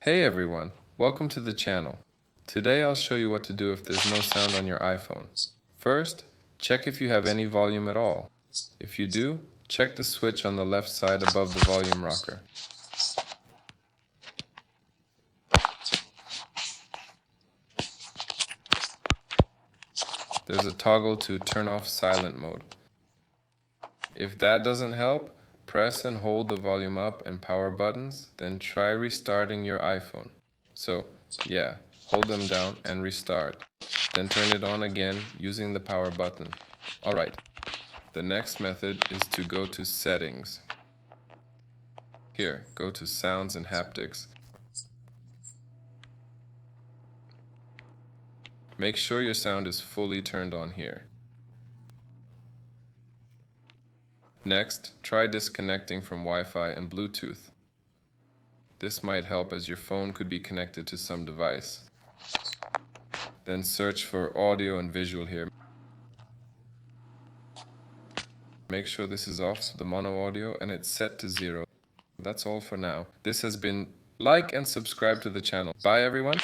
Hey everyone, welcome to the channel. Today I'll show you what to do if there's no sound on your iPhone. First, check if you have any volume at all. If you do, check the switch on the left side above the volume rocker. There's a toggle to turn off silent mode. If that doesn't help, press and hold the volume up and power buttons, then try restarting your iPhone. So, yeah, hold them down and restart. Then turn it on again using the power button. Alright, the next method is to go to Settings. Here, go to Sounds and Haptics. Make sure your sound is fully turned on here. Next, try disconnecting from Wi-Fi and Bluetooth. This might help as your phone could be connected to some device. Then search for audio and visual here. Make sure this is off the mono audio and it's set to 0. That's all for now. This has been like and subscribe to the channel. Bye everyone.